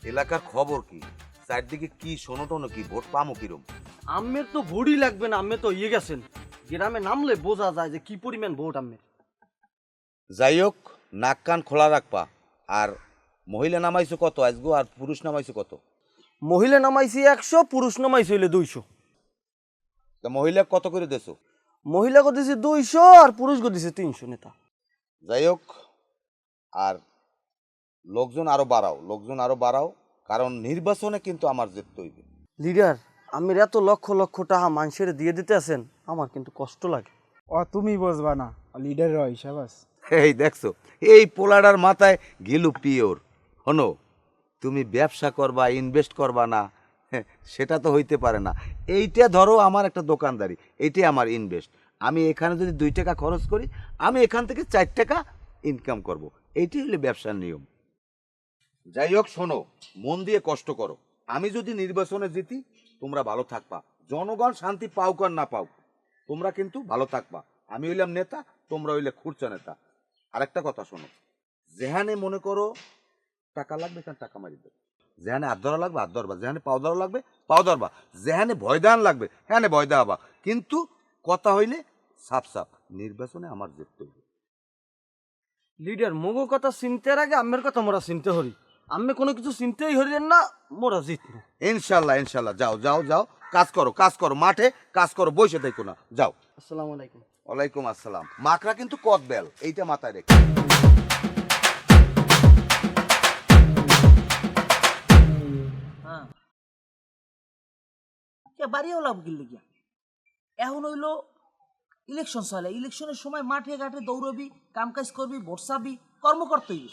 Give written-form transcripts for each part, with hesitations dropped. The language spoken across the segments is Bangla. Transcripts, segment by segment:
এলাকার খবর কি? চারদিকে কি শোনো কি? ভোট পামো কিরম? আমের তো ভোটই লাগবে না, আমি তো ইয়ে গেছেন গ্রামে নামলে বোঝা যায় যে কি পরিমাণ ভোট আমের। যাই হোক, নাক কান খোলা রাখবা। আর মহিলা নামাইছো কত আজগো, আর পুরুষ নামাইছো কত? মহিলা নামাইছি 100, পুরুষ নামাইছি হইলে 200। তা মহিলা কত করে দেছো? মহিলা গো দিছে 200 আর পুরুষ গো দিছে 300 নেতা। যাই হোক, আর লোকজন আরো বাড়াও, কারণ নির্বাচনে কিন্তু আমার জিততে হইবে। লিডার, আমের এত লক্ষ লক্ষ টাকা মানুষের দিয়ে দিতে আছেন, আমার কিন্তু কষ্ট লাগে। তুমি বুঝবা না, লিডারের হিসাব আছে। এই দেখছো, এই পোলাডার মাথায় গিলু পিওর। হনো, তুমি ব্যবসা করবা, ইনভেস্ট করবা না, সেটা তো হইতে পারে না। এইটা ধরো আমার একটা দোকানদারি, এইটাই আমার ইনভেস্ট। আমি এখানে যদি 2 টাকা খরচ করি, আমি এখান থেকে 4 টাকা ইনকাম করব। এইটাই হলো ব্যবসার নিয়ম। যাই হোক, শোনো, মন দিয়ে কষ্ট করো। আমি যদি নির্বাচনে জিতি, তোমরা ভালো থাকবা। জনগণ শান্তি পাউক আর না পাউক, তোমরা কিন্তু ভালো থাকবা। আমি হইলাম নেতা, তোমরা হইলে খুরচা নেতা। আরেকটা কথা শোনো, যেখানে মনে করো টাকা লাগবে, এখানে টাকা মারি দেবে। যেখানে হাত ধরা লাগবে হাত ধরবা, যেখানে পাও ধরা লাগবে পাও ধরবা, যেখানে ভয় দান লাগবে হ্যাঁ ভয় দেওয়াবা। কিন্তু কথা হইলে সাফ সাফ, নির্বাচনে আমার জিততে হইবে। লিডার, মগো কথা চিনতে আগে আমের কথা মোরা চিনতে হরি। আমি কোনো কিছু চিনতেই হরিলেন না, মোরা জিতবো ইনশাল্লাহ ইনশাল্লাহ। যাও যাও যাও, কাজ করো, মাঠে কাজ করো, বসে থাকো না, যাও। আসসালামু আলাইকুম। ওয়ালাইকুম আসসালাম। মাকড়া কিন্তু কদ বেল, এইটা মাথায় রেখে। হ্যাঁ, বাড়িও লাভ গিল্লি গিয়া। এখন হইল ইলেকশন চলে, ইলেকশনের সময় মাঠে ঘাটে দৌড়বি, কামকাজ করবি, ভোট চাবি, কর্ম করতে হইবে।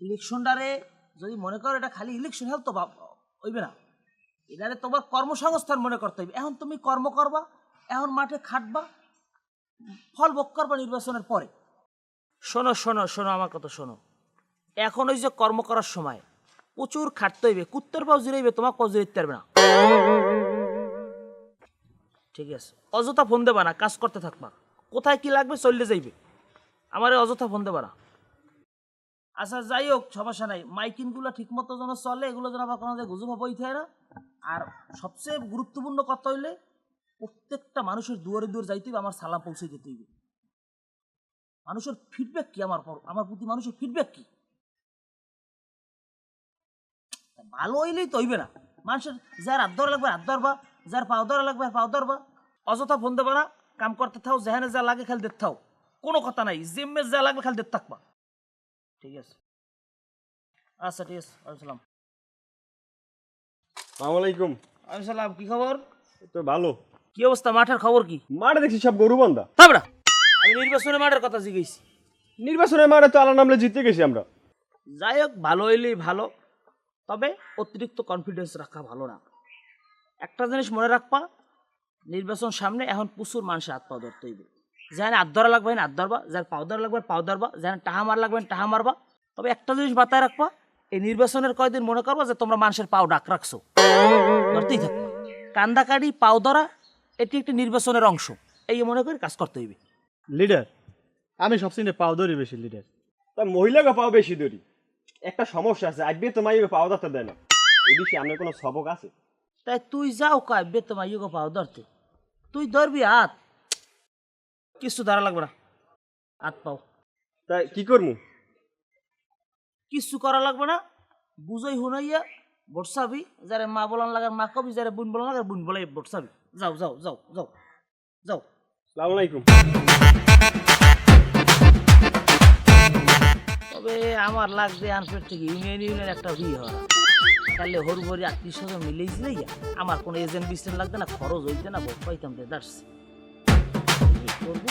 ইলেকশনটারে যদি মনে করো এটা খালি ইলেকশন হেল তো হইবে না, এটারে তোমার কর্মসংস্থান মনে করতে হইবে। এখন তুমি কর্ম করবা, এখন মাঠে খাটবা, ফল ভোগ করবা নির্বাচনের পরে। শোনো শোনো শোনো, আমার কথা শোনো। এখন ওই যে কর্ম করার সময় প্রচুর খাটতে হইবে, কুত্তর পাও জিরাইবে, তোমার পাও জিরাইতে পারবে না। ঠিক আছে, অযথা ফোন দেবা না, কাজ করতে থাকবা। কোথায় কি লাগবে চললে যাইবে, আমার অযথা ফোন দেবা না। আচ্ছা যাই হোক, সমস্যা নাই। মাইকিনগুলো ঠিক মতো যেন চলে, এগুলো যেন আবার কোনো গুজব বই থাকে না। আর সবচেয়ে গুরুত্বপূর্ণ কথা হইলে প্রত্যেকটা মানুষের দুয়ারে দুয়ারে যাইতে হবে, আমার সালাম পৌঁছে যেতে হইবে। মানুষের ফিডব্যাক কি আমার প্রতি মানুষের ফিডব্যাক কি? ভালো হইলেই তো হইবে না। মানুষের যার হাত ধরা লাগবে হাত ধরবা, যার পাও ধরা লাগবে পাও ধরবা। অযথা ফোন দেবা না, কাম করতে থাও, যেখানে যা লাগে খালি দেখতে থাও, কোনো কথা নাই। জিম্মে যা লাগবে খালি দেখতে থাকবা। ঠিক আছে, আচ্ছা ঠিক আছে। আসসালাম। আসসালামাইকুম। আসসালাম, কি খবর? তো ভালো। কি অবস্থা, মাঠের খবর কি? মাঠে দেখছি সব গরু বান্ধা। তাবড়া, আমি নির্বাচনে মাঠের কথা জিজ্ঞেসি। নির্বাচনের মাঠে তো আল্লাহ নামলে জিতে গেছি আমরা। যাই হোক, ভালো হইলেই ভালো, তবে অতিরিক্ত কনফিডেন্স রাখা ভালো না। একটা জিনিস মনে রাখবা, নির্বাচন সামনে, এখন প্রচুর মানুষের হাত পাও ধরতে হইবে। যেখানে হাত ধরা লাগবে হাত ধরবা, যার পাও ধরা লাগবে পাও ধরবা, যেখানে টাহা মার লাগবে টাহা মারবা। তবে একটা জিনিস মাথায় রাখবা, এই নির্বাচনের কয়দিন মনে করবা যে তোমরা মানুষের পাও ডাক রাখছো, ধরতেই থাকবা। কান্দাকাটি পাও ধরা এটি একটি নির্বাচনের অংশ, এই মনে করে কাজ করতে হইবে। লিডার, আমি সবসময় পাও ধরি বেশি লিডার। তা মহিলাকে পাও বেশি ধরি। একটা সমস্যা আছে, আজকে তো মাইকে পাও ধরতে দেয় না। এই বিষয়ে আপনার কোনো সবক আছে? তাই তুই যাও কাব্যে তোমার ইউগো পাও ধরতে, তুই ধরবি হাত, কিছু ধরা লাগবে না, হাত পাও। তাই কি করবো? কিছু করা লাগবে না, বুঝাই হুনাইয়া বটসাবি, যারে মা বলান লাগার মা কবি, যারে বোন বলান লাগার বোন বলাই বটসাবি। যাও যাও যাও যাও যাও। আসসালামু আলাইকুম। তবে আমার লাগবে আনফের থেকে ইউনিয়নের একটা বিয়ে হওয়া, তাহলে হরভরি আত্মীয় স্বজন মিলেই আমার কোনো এজেন্ট বিস্টেন্ট লাগবে না, খরচ হইতে না, ভোট পাইতাম। করবো